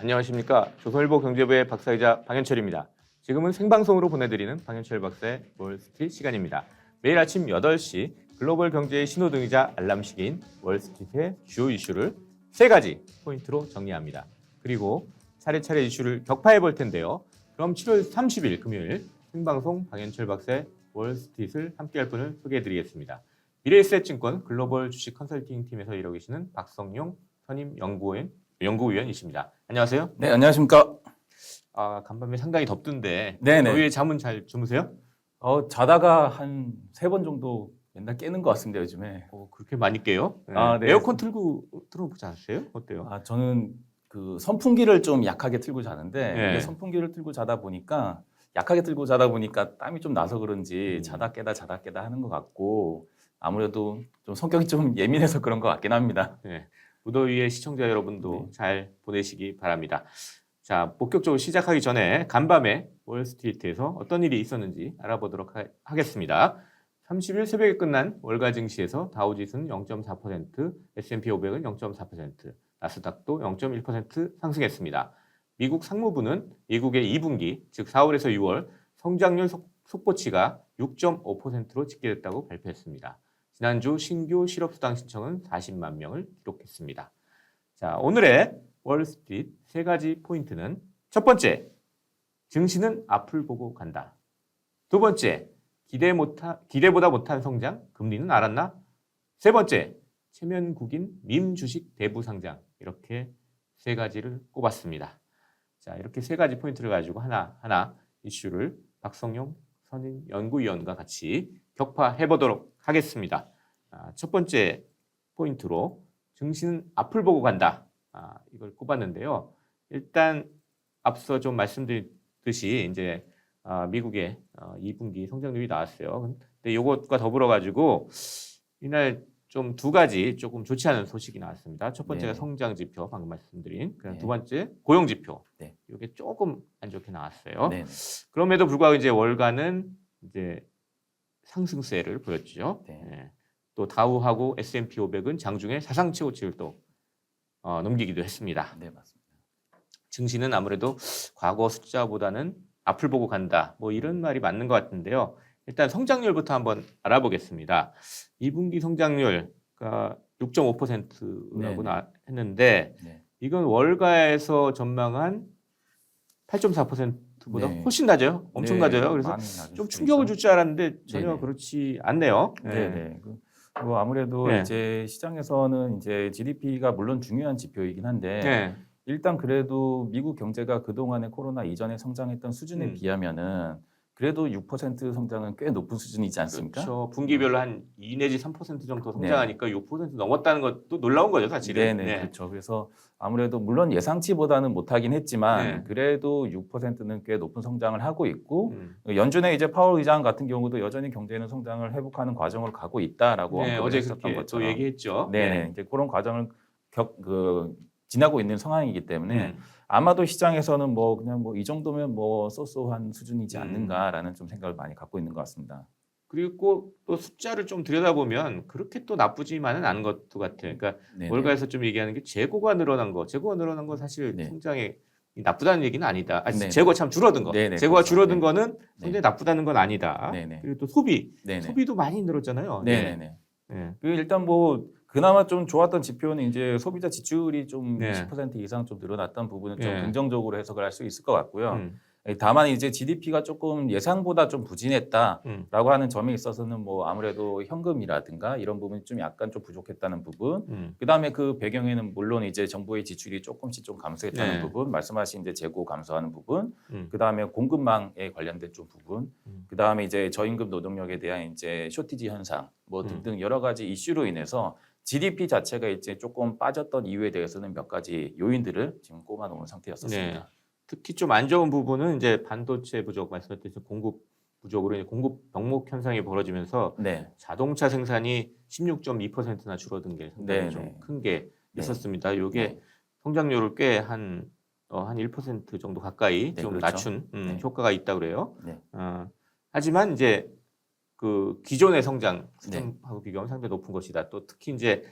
안녕하십니까. 조선일보 경제부의 박사이자 방현철입니다. 지금은 생방송으로 보내드리는 방현철 박사의 월스트리트 시간입니다. 매일 아침 8시 글로벌 경제의 신호등이자 알람시계인 월스트리트의 주요 이슈를 3가지 포인트로 정리합니다. 그리고 차례차례 이슈를 격파해 볼 텐데요. 그럼 7월 30일 금요일 생방송 방현철 박사의 월스트리트를 함께할 분을 소개해드리겠습니다. 미래에셋증권 글로벌 주식 컨설팅 팀에서 일하고 계시는 박성용 선임 연구위원이십니다. 안녕하세요. 네, 안녕하십니까. 간밤에 상당히 덥던데 네네. 더위에 잠은 잘 주무세요? 자다가 한 3번 정도 맨날 깨는 것 같습니다, 요즘에. 그렇게 많이 깨요? 네. 네. 에어컨 틀어보지 않으세요? 어때요? 저는 그 선풍기를 좀 약하게 틀고 자는데 네. 이게 선풍기를 틀고 자다 보니까 약하게 틀고 자다 보니까 땀이 좀 나서 그런지 자다 깨다 하는 것 같고 아무래도 좀 성격이 좀 예민해서 그런 것 같긴 합니다. 네. 무더위에 시청자 여러분도 잘 보내시기 바랍니다. 자, 본격적으로 시작하기 전에 간밤에 월스트리트에서 어떤 일이 있었는지 알아보도록 하겠습니다. 30일 새벽에 끝난 월가 증시에서 다우지수는 0.4%, S&P 500은 0.4%, 나스닥도 0.1% 상승했습니다. 미국 상무부는 미국의 2분기, 즉 4월에서 6월 성장률 속보치가 6.5%로 집계됐다고 발표했습니다. 지난주 신규 실업수당 신청은 40만 명을 기록했습니다. 자, 오늘의 월스트리트 3가지 포인트는 첫 번째, 증시는 앞을 보고 간다. 두 번째, 기대보다 못한 성장, 금리는 알았나? 세 번째, 체면국인 밈 주식 대부 상장. 이렇게 3가지를 꼽았습니다. 자, 이렇게 3가지 포인트를 가지고 하나하나 이슈를 박성용 선임 연구위원과 같이 격파해 보도록 하겠습니다. 첫 번째 포인트로 증시는 앞을 보고 간다. 이걸 꼽았는데요. 일단 앞서 좀 말씀드렸듯이 이제 미국의 2분기 성장률이 나왔어요. 근데 이것과 더불어 가지고 이날 좀 2가지 조금 좋지 않은 소식이 나왔습니다. 첫 번째가 성장 지표, 방금 말씀드린. 그다음 두 번째 고용 지표. 이게 조금 안 좋게 나왔어요. 그럼에도 불구하고 이제 월가는 이제 상승세를 보였죠. 또 다우하고 S&P 500은 장중에 사상 최고치를 또 넘기기도 했습니다. 네, 맞습니다. 증시는 아무래도 과거 숫자보다는 앞을 보고 간다. 뭐 이런 말이 맞는 것 같은데요. 일단 성장률부터 한번 알아보겠습니다. 2분기 성장률가 6.5%라고 했는데 이건 월가에서 전망한 8.4%보다 훨씬 낮아요. 엄청 낮아요. 그래서 좀 충격을 줄 줄 알았는데 전혀 그렇지 않네요. 그리고 아무래도 이제 시장에서는 이제 GDP가 물론 중요한 지표이긴 한데 일단 그래도 미국 경제가 그동안의 코로나 이전에 성장했던 수준에 비하면은 그래도 6% 성장은 꽤 높은 수준이지 않습니까? 그렇죠. 분기별로 한 2 내지 3% 정도 성장하니까 6% 넘었다는 것도 놀라운 거죠, 사실은. 그렇죠. 그래서 아무래도 물론 예상치보다는 못하긴 했지만 그래도 6%는 꽤 높은 성장을 하고 있고 연준의 이제 파월 의장 같은 경우도 여전히 경제는 성장을 회복하는 과정으로 가고 있다라고 언급을 했었던 것처럼 또 얘기했죠. 이제 그런 과정을 지나고 있는 상황이기 때문에 아마도 시장에서는 뭐 그냥 뭐 이 정도면 뭐 쏘쏘한 수준이지 않는가라는 좀 생각을 많이 갖고 있는 것 같습니다. 그리고 또 숫자를 좀 들여다보면 그렇게 또 나쁘지만은 않은 것도 같아요. 그러니까 월가에서 좀 얘기하는 게 재고가 늘어난 거 사실 성장에 나쁘다는 얘기는 아니다. 재고 참 줄어든 거. 재고가 줄어든 거는 굉장히 나쁘다는 건 아니다. 그리고 또 소비도 많이 늘었잖아요. 일단 뭐 그나마 좀 좋았던 지표는 이제 소비자 지출이 좀 20% 이상 좀 늘어났던 부분은 좀 긍정적으로 해석을 할 수 있을 것 같고요. 다만 이제 GDP가 조금 예상보다 좀 부진했다라고 하는 점에 있어서는 뭐 아무래도 현금이라든가 이런 부분이 좀 약간 좀 부족했다는 부분. 그다음에 그 배경에는 물론 이제 정부의 지출이 조금씩 좀 감소했다는 부분, 말씀하신 이제 재고 감소하는 부분, 그다음에 공급망에 관련된 좀 부분, 그다음에 이제 저임금 노동력에 대한 이제 쇼티지 현상 뭐 등등 여러 가지 이슈로 인해서 GDP 자체가 이제 조금 빠졌던 이유에 대해서는 몇 가지 요인들을 지금 꼽아 놓은 상태였었습니다. 특히 좀 안 좋은 부분은 이제 반도체 부족, 말씀하셨듯이 공급 부족으로 이제 공급 병목 현상이 벌어지면서 자동차 생산이 16.2%나 줄어든 게 상당히 좀 큰 게 있었습니다. 이게 성장률을 꽤 한 1% 정도 가까이 좀 낮춘 효과가 있다고 그래요. 하지만 이제 그 기존의 성장 수준하고 비교하면 상당히 높은 것이다. 또 특히 이제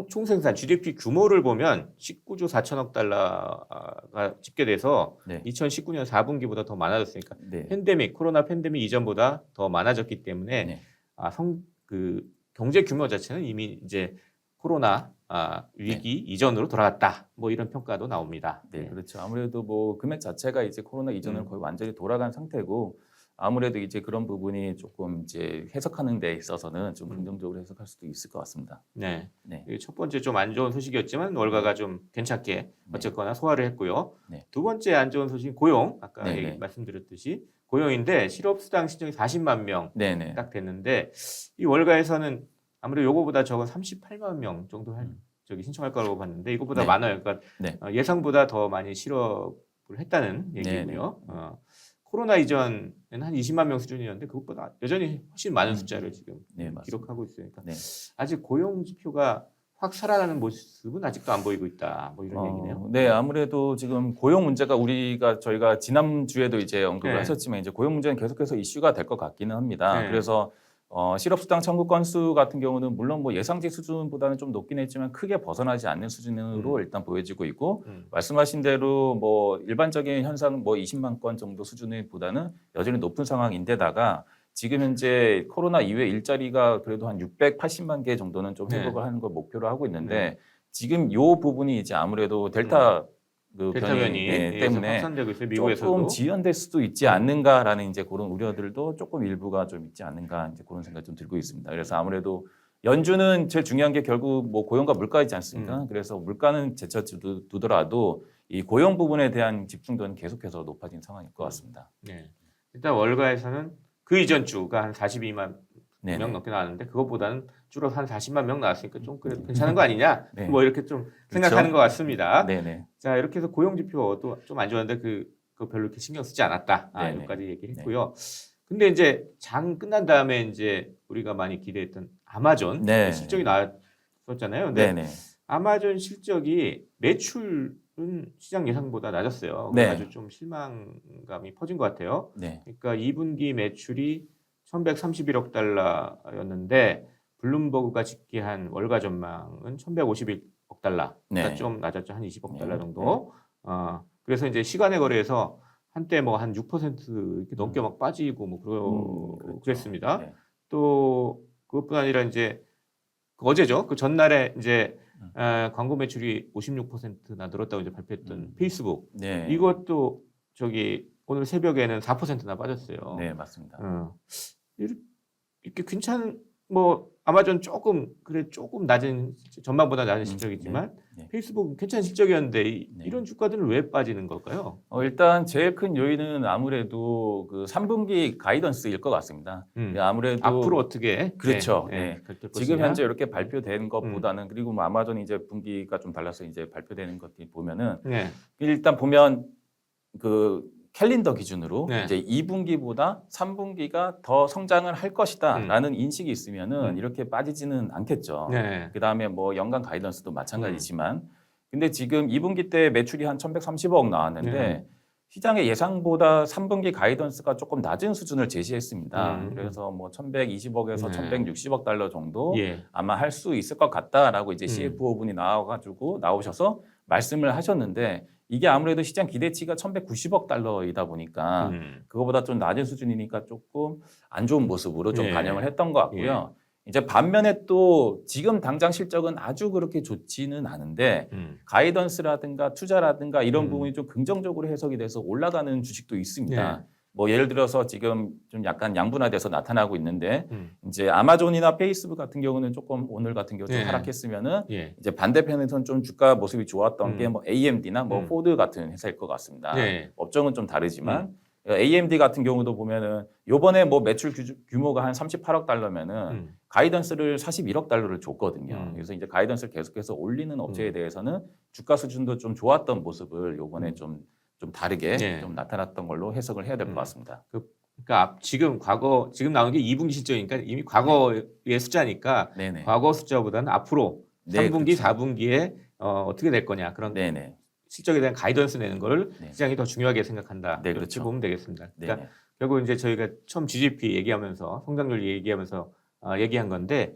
총생산 GDP 규모를 보면 19조 4천억 달러가 집계돼서 네. 2019년 4분기보다 더 많아졌으니까 네. 코로나 팬데믹 이전보다 더 많아졌기 때문에 네. 그 경제 규모 자체는 이미 이제 코로나 위기 이전으로 돌아갔다. 뭐 이런 평가도 나옵니다. 네, 그렇죠. 아무래도 뭐 금액 자체가 이제 코로나 이전으로 거의 완전히 돌아간 상태고 아무래도 이제 그런 부분이 조금 이제 해석하는 데 있어서는 좀 긍정적으로 해석할 수도 있을 것 같습니다. 네. 네. 이게 첫 번째 좀 안 좋은 소식이었지만 월가가 좀 괜찮게 어쨌거나 소화를 했고요. 네. 두 번째 안 좋은 소식은 고용. 아까 네. 말씀드렸듯이 고용인데 실업수당 신청이 40만 명 네. 딱 됐는데 이 월가에서는 아무래도 요거보다 적은 38만 명 정도 신청할 거라고 봤는데 이거보다 네. 많아요. 그러니까 네. 예상보다 더 많이 실업을 했다는 얘기고요. 코로나 이전에는 한 20만 명 수준이었는데 그것보다 여전히 훨씬 많은 숫자를 지금 기록하고 있으니까 아직 고용 지표가 확 살아나는 모습은 아직도 안 보이고 있다. 뭐 이런 얘기네요. 네, 아무래도 지금 고용 문제가 저희가 지난 주에도 이제 언급을 하셨지만 이제 고용 문제는 계속해서 이슈가 될 것 같기는 합니다. 그래서 실업수당 청구 건수 같은 경우는 물론 뭐 예상치 수준보다는 좀 높긴 했지만 크게 벗어나지 않는 수준으로 일단 보여지고 있고 말씀하신 대로 뭐 일반적인 현상 뭐 20만 건 정도 수준보다는 여전히 높은 상황인데다가 지금 현재 코로나 이후에 일자리가 그래도 한 680만 개 정도는 좀 회복을 하는 걸 목표로 하고 있는데 지금 이 부분이 이제 아무래도 델타 변이 때문에 확산되고 있어요. 미국에서도 조금 지연될 수도 있지 않는가라는 이제 그런 우려들도 조금 일부가 좀 있지 않는가 이제 그런 생각이 좀 들고 있습니다. 그래서 아무래도 연준은 제일 중요한 게 결국 뭐 고용과 물가이지 않습니까? 그래서 물가는 제쳐 두더라도 이 고용 부분에 대한 집중도는 계속해서 높아진 상황일 것 같습니다. 네. 일단 월가에서는 그 이전 주가 한 42만 명 넘게 나왔는데 그것보다는 줄어서 한 40만 명 나왔으니까 좀 그래도 괜찮은 거 아니냐? 뭐 이렇게 좀 생각하는 것 같습니다. 자, 이렇게 해서 고용 지표도 좀 안 좋았는데 그 별로 이렇게 신경 쓰지 않았다. 여기까지 얘기를 했고요. 근데 이제 장 끝난 다음에 이제 우리가 많이 기대했던 아마존 실적이 나왔었잖아요. 근데 아마존 실적이 매출은 시장 예상보다 낮았어요. 아주 좀 실망감이 퍼진 것 같아요. 그러니까 2분기 매출이 1,131억 달러였는데 블룸버그가 집계한 월가 전망은 1,151억 달러. 그러니까 좀 낮았죠. 한 20억 달러 정도. 그래서 이제 시간의 거래에서 한때 뭐 한 6% 이렇게 넘게 막 빠지고 뭐 그랬습니다. 또 그것뿐 아니라 이제 어제죠. 그 전날에 이제 광고 매출이 56%나 늘었다고 이제 발표했던 페이스북. 이것도 오늘 새벽에는 4%나 빠졌어요. 네, 맞습니다. 이렇게 뭐 아마존 조금 낮은 전망보다 낮은 실적이지만 페이스북은 괜찮은 실적이었는데 이런 주가들은 왜 빠지는 걸까요? 일단 제일 큰 요인은 아무래도 그 3분기 가이던스일 것 같습니다. 아무래도 앞으로 어떻게 그렇죠. 지금 현재 이렇게 발표된 것보다는 그리고 뭐 아마존이 이제 분기가 좀 달라서 이제 발표되는 것들 보면은 일단 보면 그 캘린더 기준으로 이제 2분기보다 3분기가 더 성장을 할 것이다라는 인식이 있으면은 이렇게 빠지지는 않겠죠. 그다음에 뭐 연간 가이던스도 마찬가지지만 근데 지금 2분기 때 매출이 한 1,130억 나왔는데 시장의 예상보다 3분기 가이던스가 조금 낮은 수준을 제시했습니다. 그래서 뭐 1,120억에서 1,160억 달러 정도 아마 할 수 있을 것 같다라고 이제 CFO분이 나오셔서 말씀을 하셨는데 이게 아무래도 시장 기대치가 1,190억 달러이다 보니까 그거보다 좀 낮은 수준이니까 조금 안 좋은 모습으로 좀 반영을 했던 것 같고요. 이제 반면에 또 지금 당장 실적은 아주 그렇게 좋지는 않은데 가이던스라든가 투자라든가 이런 부분이 좀 긍정적으로 해석이 돼서 올라가는 주식도 있습니다. 뭐 예를 들어서 지금 좀 약간 양분화돼서 나타나고 있는데 이제 아마존이나 페이스북 같은 경우는 조금 오늘 같은 경우 좀 하락했으면은 이제 반대편에서는 좀 주가 모습이 좋았던 게 뭐 AMD나 뭐 포드 같은 회사일 것 같습니다. 업종은 좀 다르지만 AMD 같은 경우도 보면은 요번에 뭐 매출 규모가 한 38억 달러면은 가이던스를 41억 달러를 줬거든요. 그래서 이제 가이던스를 계속해서 올리는 업체에 대해서는 주가 수준도 좀 좋았던 모습을 요번에 좀 다르게 좀 나타났던 걸로 해석을 해야 될 것 같습니다. 그러니까 지금 나온 게 2분기 실적이니까 이미 과거의 숫자니까 과거 숫자보다는 앞으로 3분기, 4분기에 어떻게 될 거냐 그런 실적에 대한 가이던스 내는 거를 시장이 더 중요하게 생각한다. 이렇게 보면 되겠습니다. 그러니까 결국 이제 저희가 처음 GDP 얘기하면서 성장률 얘기하면서 얘기한 건데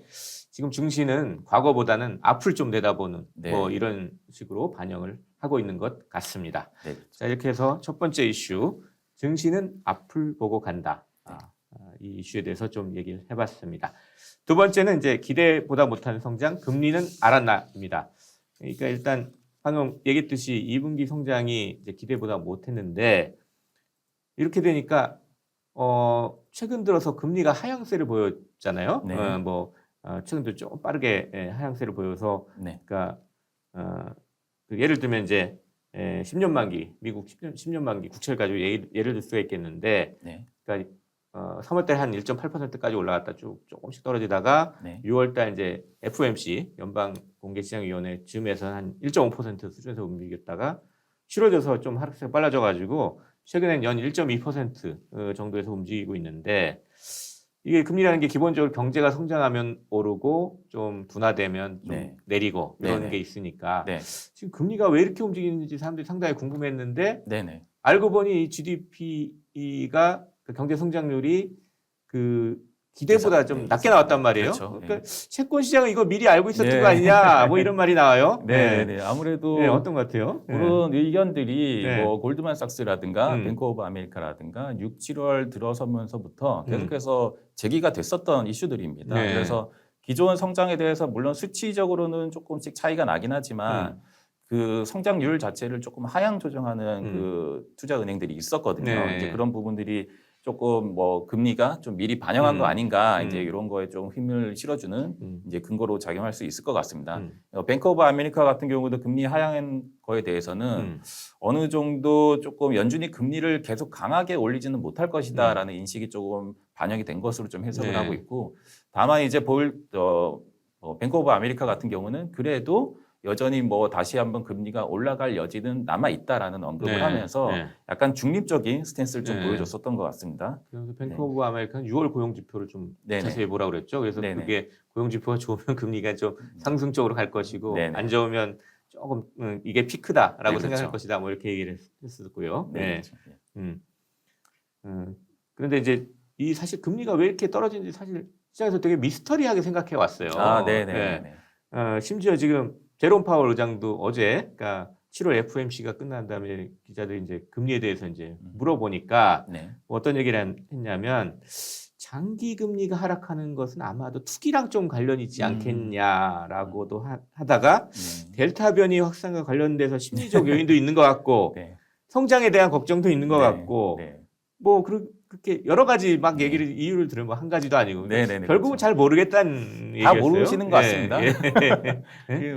지금 증시는 과거보다는 앞을 좀 내다보는 네. 뭐 이런 식으로 반영을 하고 있는 것 같습니다. 네. 자, 이렇게 해서 첫 번째 이슈 증시는 앞을 보고 간다. 이 이슈에 대해서 좀 얘기를 해봤습니다. 두 번째는 이제 기대보다 못한 성장, 금리는 알았나입니다. 그러니까 일단 방금 얘기했듯이 2분기 성장이 이제 기대보다 못했는데 이렇게 되니까 최근 들어서 금리가 하향세를 보였잖아요. 네. 최근 들어 좀 빠르게 하향세를 보여서 네. 그러니까 예를 들면 이제 10년 만기 미국 10년 만기 국채를 가지고 예를 들 수가 있겠는데 네. 그러니까 3월 달 한 1.8%까지 올라갔다 쭉 조금씩 떨어지다가 네. 6월 달 이제 FOMC 연방 공개시장위원회 즈음에서 한 1.5% 수준에서 움직였다가 7월 들어서 좀 하락세가 빨라져 가지고 최근엔 연 1.2% 정도에서 움직이고 있는데 이게 금리라는 게 기본적으로 경제가 성장하면 오르고 좀 둔화되면 좀 네. 내리고 이런 네네. 게 있으니까 네. 지금 금리가 왜 이렇게 움직이는지 사람들이 상당히 궁금했는데 네네. 알고 보니 GDP가 그 경제 성장률이 그 기대보다 좀 낮게 나왔단 말이에요. 그렇죠. 그러니까 네. 채권 시장은 이거 미리 알고 있었던 네. 거 아니냐, 뭐 이런 말이 나와요. 네네네. 아무래도 네, 어떤 것 같아요? 그런 의견들이 네. 뭐 골드만삭스라든가 음. 뱅크 오브 아메리카라든가 6, 7월 들어서면서부터 음. 계속해서 제기가 됐었던 이슈들입니다. 네. 그래서 기존 성장에 대해서 물론 수치적으로는 조금씩 차이가 나긴 하지만 그 성장률 자체를 조금 하향 조정하는 그 투자 은행들이 있었거든요. 네. 이제 그런 부분들이 조금 뭐 금리가 좀 미리 반영한 거 아닌가 이제 이런 거에 좀 힘을 실어주는 이제 근거로 작용할 수 있을 것 같습니다. 뱅크 오브 아메리카 같은 경우도 금리 하향한 거에 대해서는 어느 정도 조금 연준이 금리를 계속 강하게 올리지는 못할 것이다라는 인식이 조금 반영이 된 것으로 좀 해석을 네. 하고 있고 다만 이제 뱅크 오브 아메리카 같은 경우는 그래도 여전히 뭐 다시 한번 금리가 올라갈 여지는 남아 있다라는 언급을 네. 하면서 네. 약간 중립적인 스탠스를 좀 네. 보여줬었던 것 같습니다. 그래서 뱅크 오브 아메리카는 6월 고용 지표를 좀 네네. 자세히 보라고 그랬죠. 그래서 네네. 그게 고용 지표가 좋으면 금리가 좀 상승적으로 갈 것이고 네네. 안 좋으면 조금 이게 피크다라고 네, 생각할 그렇죠. 것이다. 뭐 이렇게 얘기를 했었고요. 네. 네. 그렇죠. 네. 그런데 이제 이 사실 금리가 왜 이렇게 떨어지는지 사실 시장에서 되게 미스터리하게 생각해 왔어요. 아, 네네. 네. 심지어 지금 제롬 파월 의장도 어제, 그러니까 7월 FOMC가 끝난 다음에 기자들이 이제 금리에 대해서 이제 물어보니까 네. 어떤 얘기를 했냐면 장기 금리가 하락하는 것은 아마도 투기랑 좀 관련이 있지 않겠냐라고도 하다가 네. 델타 변이 확산과 관련돼서 심리적 요인도 있는 것 같고 네. 성장에 대한 걱정도 있는 것 네. 같고 네. 뭐 그렇게 여러 가지 막 이유를 들으면 뭐 한 가지도 아니고 네네네. 결국은 그렇죠. 잘 모르겠다는 다 얘기였어요. 모르시는 것 같습니다. 예.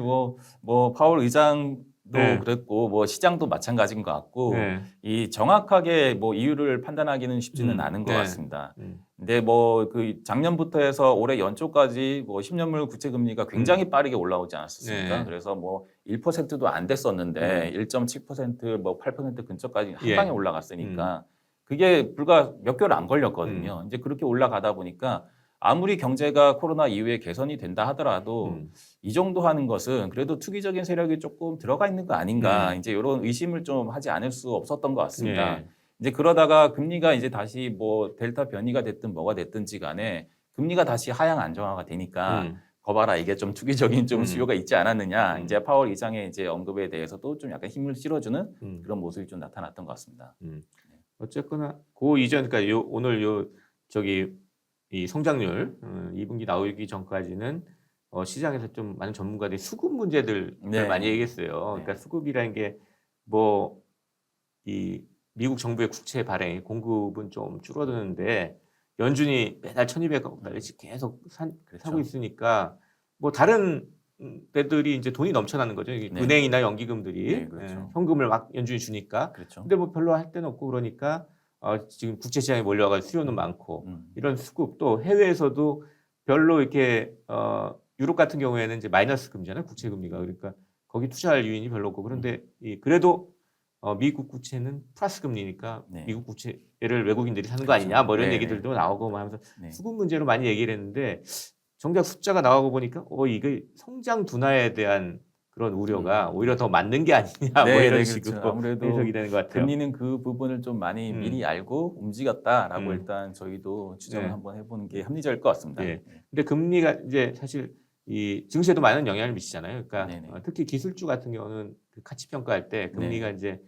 뭐 파월 의장도 네. 그랬고 뭐 시장도 마찬가지인 것 같고 네. 이 정확하게 뭐 이유를 판단하기는 쉽지는 않은 것 네. 같습니다. 근데 뭐 그 작년부터 해서 올해 연초까지 뭐 10년물 국채 금리가 굉장히 빠르게 올라오지 않았습니까? 네. 그래서 뭐 1%도 안 됐었는데 1.7% 뭐 8% 근처까지 한 방에 올라갔으니까 그게 불과 몇 개월 안 걸렸거든요. 이제 그렇게 올라가다 보니까 아무리 경제가 코로나 이후에 개선이 된다 하더라도 이 정도 하는 것은 그래도 투기적인 세력이 조금 들어가 있는 거 아닌가 이제 이런 의심을 좀 하지 않을 수 없었던 것 같습니다. 네. 이제 그러다가 금리가 이제 다시 뭐 델타 변이가 됐든 뭐가 됐든지 간에 금리가 다시 하향 안정화가 되니까 거봐라 이게 좀 투기적인 좀 수요가 있지 않았느냐 이제 파월 의장의 이제 언급에 대해서도 좀 약간 힘을 실어주는 그런 모습이 좀 나타났던 것 같습니다. 어쨌거나 그 이전 그러니까 오늘 이 성장률 2분기 나오기 전까지는 시장에서 좀 많은 전문가들이 수급 문제들을 네. 많이 얘기했어요. 그러니까 수급이라는 게 뭐 이 미국 정부의 국채 발행 공급은 좀 줄어드는데 연준이 매달 1,200억 달러씩 계속 사고 있으니까 뭐 다른 데들이 이제 돈이 넘쳐나는 거죠. 은행이나 연기금들이 그렇죠. 현금을 막 연준이 주니까. 그렇죠. 근데 뭐 별로 할 데는 없고 그러니까 지금 국채 시장에 몰려와가지고 수요는 많고 이런 수급 또 해외에서도 별로 이렇게 유럽 같은 경우에는 이제 마이너스 금리잖아요. 국채 금리가 그러니까 거기 투자할 유인이 별로 없고 그런데 그래도 미국 국채는 플러스 금리니까 미국 국채를 외국인들이 사는 거 아니냐 뭐 이런 얘기들도 나오고 막 하면서 수급 문제로 많이 얘기를 했는데 정작 숫자가 나오고 보니까 이게 성장 둔화에 대한 그런 우려가 오히려 더 맞는 게 아니냐 뭐 네, 이런 네, 식으로 그렇죠. 아무래도 해석이 되는 것 같아요. 금리는 그 부분을 좀 많이 음. 미리 알고 움직였다라고 음. 일단 저희도 추정을 네. 한번 해보는 게 합리적일 것 같습니다. 예. 근데 금리가 이제 사실 이 증시에도 많은 영향을 미치잖아요. 그러니까 네네. 특히 기술주 같은 경우는 그 가치 평가할 때 금리가 네. 이제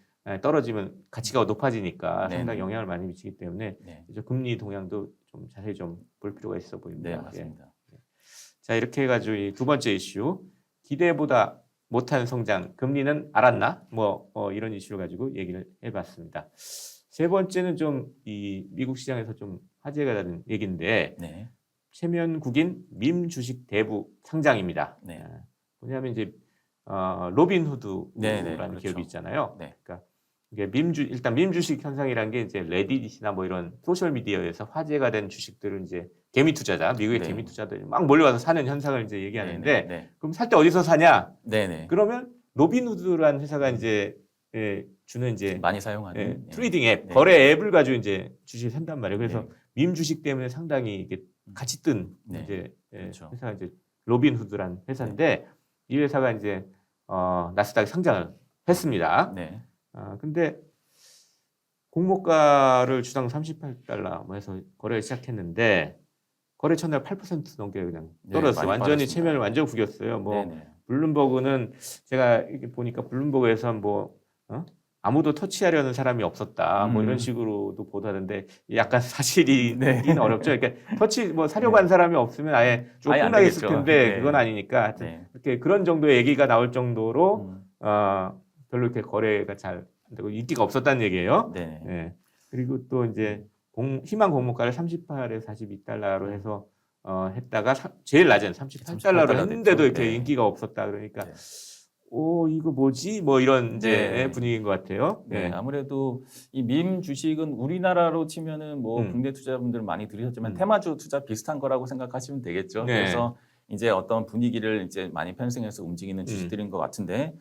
떨어지면 가치가 높아지니까 네네. 상당히 영향을 많이 미치기 때문에 네, 이제 금리 동향도 좀 자세히 좀 볼 필요가 있어 보입니다. 네, 예. 맞습니다. 자, 이렇게 해가지고 이 두 번째 이슈, 기대보다 못한 성장, 금리는 알았나? 뭐 이런 이슈를 가지고 얘기를 해봤습니다. 세 번째는 좀 이 미국 시장에서 좀 화제가 되는 얘기인데, 네, 최면국인 밈 주식 대부 상장입니다. 네. 뭐냐면 이제 로빈후드라는 네, 네, 그렇죠. 기업이 있잖아요. 네. 그러니까 이게 일단 밈 주식 현상이라는 게 이제 레딧이나 뭐 이런 소셜 미디어에서 화제가 된 주식들을 이제 개미 투자자, 미국의 네. 개미 투자들이 막 몰려와서 사는 현상을 이제 얘기하는데, 네, 네, 그럼 살 때 어디서 사냐? 네, 네. 그러면 로빈후드라는 회사가 이제 주는 이제 많이 사용하는 트레이딩 앱, 네. 거래 앱을 가지고 이제 주식을 산단 말이에요. 그래서 네. 밈 주식 때문에 상당히 이게 같이 뜬 네. 이제 그렇죠. 회사가 이제 로빈후드라는 회사인데 이 회사가 이제 나스닥에 상장을 했습니다. 네. 근데 공모가를 주당 38달러 뭐 해서 거래를 시작했는데 거래 첫날 8% 넘게 그냥 네, 떨어졌어요. 많이 완전히 빠졌습니다. 체면을 완전 구겼어요. 뭐 네, 네. 블룸버그는 제가 이렇게 보니까 블룸버그에서 뭐 아무도 터치하려는 사람이 없었다. 뭐 이런 식으로도 보도하는데 약간 사실이 네. 있긴 어렵죠. 그러니까 터치 뭐 사려고 한 사람이 없으면 아예 아예 안 쫓겨나겠을 되겠죠. 텐데 네. 그건 아니니까 하여튼 네. 이렇게 그런 정도의 얘기가 나올 정도로 음. 별로 이렇게 거래가 잘 안 되고 인기가 없었다는 얘기예요. 네. 예. 그리고 또 이제 희망 공모가를 38에서 42달러로 해서 했다가 제일 낮은 38달러로 38달러 했는데도 됐죠. 이렇게 네. 인기가 없었다 그러니까 네. 이거 뭐지? 뭐 이런 이제 네. 분위기인 것 같아요. 네, 네. 아무래도 이 밈 주식은 우리나라로 치면은 뭐 국내 투자분들 많이 들으셨지만 테마주 투자 비슷한 거라고 생각하시면 되겠죠. 네. 그래서 이제 어떤 분위기를 이제 많이 편승해서 움직이는 주식들인 것 같은데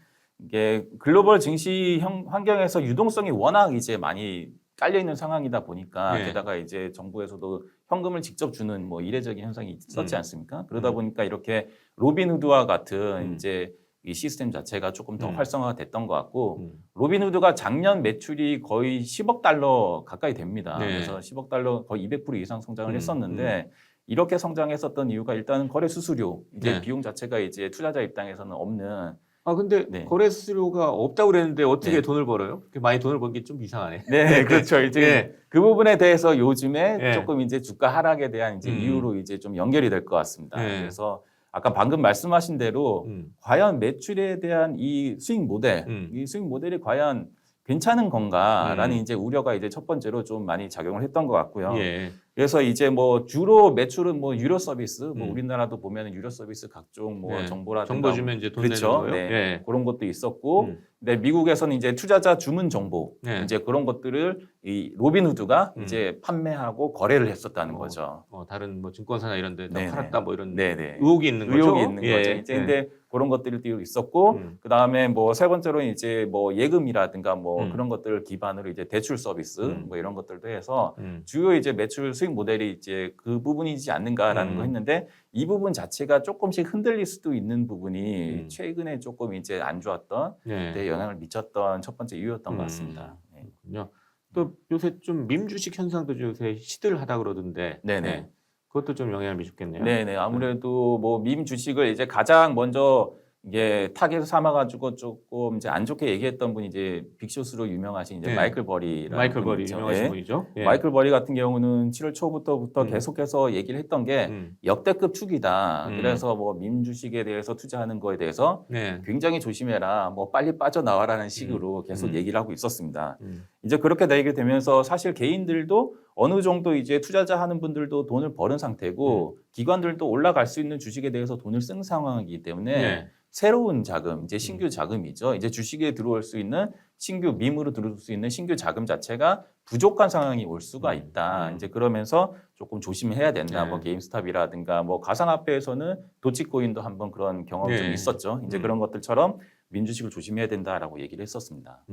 이게 글로벌 증시 환경에서 유동성이 워낙 이제 많이 깔려 있는 상황이다 보니까 네. 게다가 이제 정부에서도 현금을 직접 주는 뭐 이례적인 현상이 있었지 않습니까? 그러다 보니까 이렇게 로빈후드와 같은 이제 이 시스템 자체가 조금 더 활성화가 됐던 것 같고 로빈후드가 작년 매출이 거의 10억 달러 가까이 됩니다. 네. 그래서 10억 달러 거의 200% 이상 성장을 했었는데 이렇게 성장했었던 이유가 일단 거래 수수료 이제 네. 비용 자체가 이제 투자자 입장에서는 없는 근데 네. 거래 수수료가 없다고 그랬는데 어떻게 네. 돈을 벌어요? 그렇게 많이 돈을 벌기 좀 이상하네. 네, 그렇죠. 이제 네. 그 부분에 대해서 요즘에 네. 조금 이제 주가 하락에 대한 이제 이유로 이제 좀 연결이 될 것 같습니다. 네. 그래서 아까 방금 말씀하신 대로 과연 매출에 대한 이 수익 모델, 이 수익 모델이 과연 괜찮은 건가라는 이제 우려가 이제 첫 번째로 좀 많이 작용을 했던 것 같고요. 예. 그래서 이제 뭐 주로 매출은 뭐 유료 서비스, 뭐 우리나라도 보면은 유료 서비스 각종 뭐 네. 정보라든가 정보 주면 이제 돈 그렇죠. 내는 거요? 네. 예. 그런 것도 있었고, 근데 미국에서는 이제 투자자 주문 정보, 네. 이제 그런 것들을 이 로빈후드가 이제 판매하고 거래를 했었다는 거죠. 다른 뭐 증권사나 이런 데다 네네. 팔았다 뭐 이런 네네. 의혹이 있는 거죠. 의혹이 있는 예. 거죠. 이제 근데 그런 것들이 있었고, 그 다음에 뭐 세 번째로 이제 뭐 예금이라든가 뭐 그런 것들을 기반으로 이제 대출 서비스 뭐 이런 것들도 해서 주요 이제 매출 수익 모델이 이제 그 부분이지 않는가라는 거 했는데 이 부분 자체가 조금씩 흔들릴 수도 있는 부분이 최근에 조금 이제 안 좋았던 네. 데 영향을 미쳤던 첫 번째 이유였던 것 같습니다. 네. 그렇군요. 또 요새 좀 밈 주식 현상도 요새 시들하다 그러던데. 네네. 네. 그것도 좀 영향을 미쳤겠네요. 네네. 아무래도 뭐 밈 주식을 이제 가장 먼저 이게 타겟을 삼아가지고 조금 이제 안 좋게 얘기했던 분이 이제 빅쇼스로 유명하신 이제 네. 마이클 버리라는 마이클 분이 버리 있죠. 유명하신 예. 분이죠. 예. 마이클 버리 같은 경우는 7월 초부터 계속해서 얘기를 했던 게 역대급 투기다. 그래서 뭐 밈 주식에 대해서 투자하는 거에 대해서 네. 굉장히 조심해라. 뭐 빨리 빠져나와라는 식으로 계속 얘기를 하고 있었습니다. 이제 그렇게 되게 되면서 사실 개인들도 어느 정도 이제 투자자 하는 분들도 돈을 버는 상태고 기관들도 올라갈 수 있는 주식에 대해서 돈을 쓴 상황이기 때문에 네. 새로운 자금, 이제 신규 자금이죠. 이제 주식에 들어올 수 있는 신규 밈으로 들어올 수 있는 신규 자금 자체가 부족한 상황이 올 수가 있다. 이제 그러면서 조금 조심해야 된다. 네. 뭐 게임스탑이라든가 뭐 가상화폐에서는 도치코인도 한번 그런 경험이 좀 네. 있었죠. 이제 그런 것들처럼 민주식을 조심해야 된다라고 얘기를 했었습니다.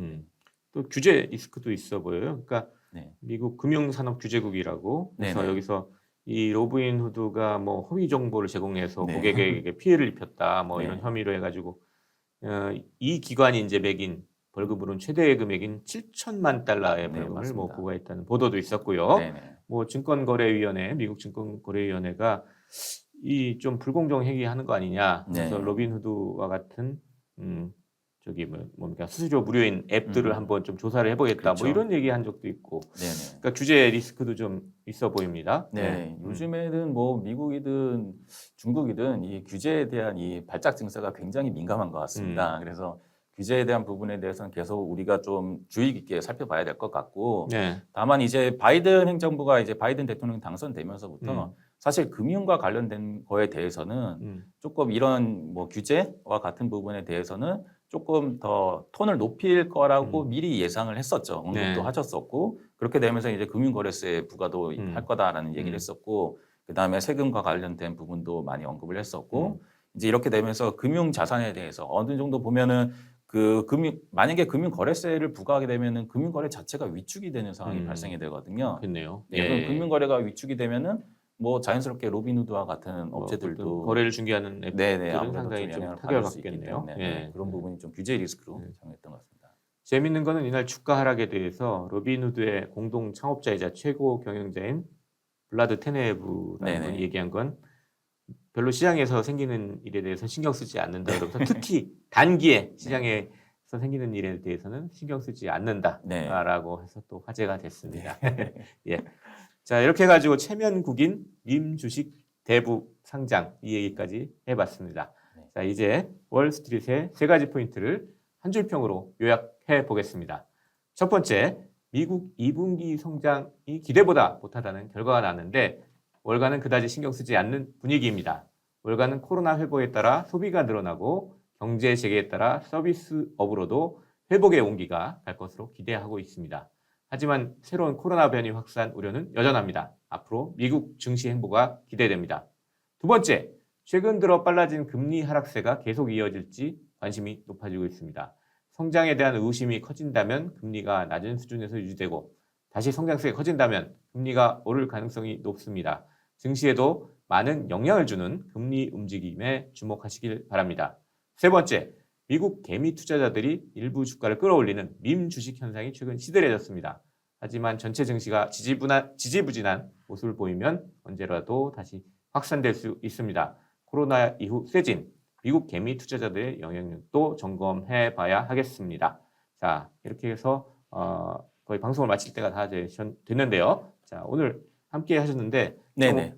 또 규제 리스크도 있어 보여요. 그러니까 네. 미국 금융산업규제국이라고 그래서 네네. 여기서 이 로빈후드가 뭐 허위 정보를 제공해서 네. 고객에게 피해를 입혔다 뭐 네. 이런 혐의로 해가지고 이 기관이 이제 매긴 벌금으로는 최대 금액인 7천만 달러의 네, 벌금을 맞습니다. 부과했다는 보도도 있었고요. 네네. 뭐 증권거래위원회, 미국 증권거래위원회가 이 좀 불공정 행위하는 거 아니냐. 그래서 네. 로빈후드와 같은 저기 뭡니까 수수료 무료인 앱들을 한번 좀 조사를 해보겠다. 그렇죠. 뭐 이런 얘기한 적도 있고. 네네. 그러니까 규제 리스크도 좀 있어 보입니다. 네, 요즘에는 뭐 미국이든 중국이든 이 규제에 대한 이 발작 증세가 굉장히 민감한 것 같습니다. 그래서 규제에 대한 부분에 대해서는 계속 우리가 좀 주의 깊게 살펴봐야 될 것 같고, 네. 다만 이제 바이든 행정부가 이제 바이든 대통령 당선되면서부터 사실 금융과 관련된 거에 대해서는 조금 이런 뭐 규제와 같은 부분에 대해서는 조금 더 톤을 높일 거라고 미리 예상을 했었죠. 언급도 네. 하셨었고, 그렇게 되면서 이제 금융거래세 부과도 할 거다라는 얘기를 했었고, 그 다음에 세금과 관련된 부분도 많이 언급을 했었고, 이제 이렇게 되면서 금융 자산에 대해서 어느 정도 보면은 만약에 금융거래세를 부과하게 되면은 금융거래 자체가 위축이 되는 상황이 발생이 되거든요. 그렇겠네요. 네, 그럼 금융거래가 위축이 되면은 뭐 자연스럽게 로빈후드와 같은 업체들도 거래를 중개하는 네네, 앱들은 아무래도 상당히 좀 좀 영향을 타격을 받을 수 있기 받겠네요. 때문에 예. 그런 부분이 좀 규제 리스크로 작용했던 것 같습니다. 재밌는 거는 이날 주가 하락에 대해서 로빈후드의 공동 창업자이자 최고 경영자인 블라드 테네브라는 네네. 분이 얘기한 건 별로 시장에서 생기는 일에 대해서 신경 쓰지 않는다. 그러면서 특히 단기에 시장에서 생기는 일에 대해서는 신경 쓰지 않는다라고 해서 또 화제가 됐습니다. 예. 자, 이렇게 해가지고 체면국인 림 주식 대부 상장 이 얘기까지 해봤습니다. 자, 이제 월스트리트의 세 가지 포인트를 한 줄평으로 요약해 보겠습니다. 첫 번째, 미국 2분기 성장이 기대보다 못하다는 결과가 나왔는데 월가는 그다지 신경 쓰지 않는 분위기입니다. 월가는 코로나 회복에 따라 소비가 늘어나고 경제 재개에 따라 서비스업으로도 회복의 온기가 갈 것으로 기대하고 있습니다. 하지만 새로운 코로나 변이 확산 우려는 여전합니다. 앞으로 미국 증시 행보가 기대됩니다. 두 번째, 최근 들어 빨라진 금리 하락세가 계속 이어질지 관심이 높아지고 있습니다. 성장에 대한 의심이 커진다면 금리가 낮은 수준에서 유지되고 다시 성장세가 커진다면 금리가 오를 가능성이 높습니다. 증시에도 많은 영향을 주는 금리 움직임에 주목하시길 바랍니다. 세 번째, 미국 개미 투자자들이 일부 주가를 끌어올리는 밈 주식 현상이 최근 시들해졌습니다. 하지만 전체 증시가 지지부진한 모습을 보이면 언제라도 다시 확산될 수 있습니다. 코로나 이후 세진 미국 개미 투자자들의 영향력도 점검해 봐야 하겠습니다. 자, 이렇게 해서 거의 방송을 마칠 때가 다 됐는데요. 자, 오늘 함께 하셨는데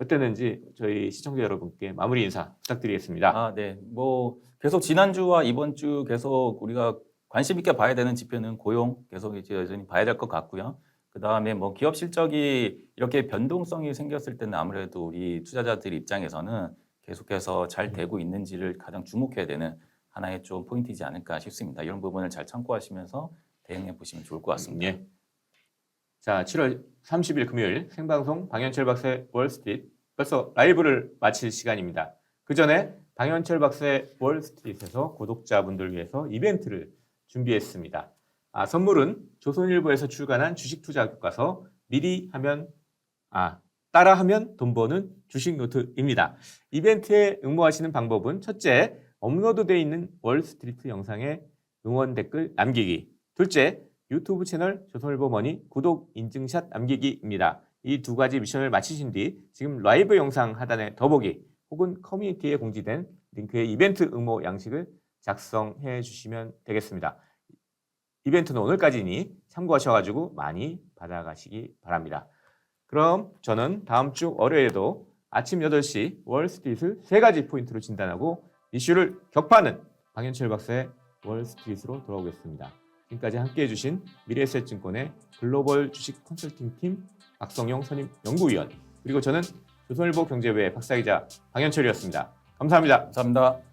어땠는지 저희 시청자 여러분께 마무리 인사 부탁드리겠습니다. 아, 네. 뭐 계속 지난주와 이번 주 계속 우리가 관심 있게 봐야 되는 지표는 고용 계속 이제 여전히 봐야 될 것 같고요. 그 다음에 뭐 기업 실적이 이렇게 변동성이 생겼을 때는 아무래도 우리 투자자들 입장에서는 계속해서 잘 되고 있는지를 가장 주목해야 되는 하나의 좀 포인트이지 않을까 싶습니다. 이런 부분을 잘 참고하시면서 대응해 보시면 좋을 것 같습니다. 예. 자, 7월 30일 금요일 생방송 방현철 박사의 월스트리트 벌써 라이브를 마칠 시간입니다. 그 전에 방현철 박사의 월스트리트에서 구독자분들 위해서 이벤트를 준비했습니다. 선물은 조선일보에서 출간한 주식투자 교과서 따라하면 돈 버는 주식 노트입니다. 이벤트에 응모하시는 방법은 첫째, 업로드되어 있는 월스트리트 영상에 응원 댓글 남기기. 둘째, 유튜브 채널 조선일보 머니 구독 인증샷 남기기입니다. 이 두 가지 미션을 마치신 뒤 지금 라이브 영상 하단에 더보기 혹은 커뮤니티에 공지된 링크의 이벤트 응모 양식을 작성해 주시면 되겠습니다. 이벤트는 오늘까지니 참고하셔가지고 많이 받아가시기 바랍니다. 그럼 저는 다음 주 월요일에도 아침 8시 월스트리트를 세 가지 포인트로 진단하고 이슈를 격파하는 방현철 박사의 월스트리트로 돌아오겠습니다. 지금까지 함께해 주신 미래에셋증권의 글로벌 주식 컨설팅팀 박성용 선임 연구위원 그리고 저는 조선일보 경제부의 박사이자 방현철이었습니다. 감사합니다. 감사합니다.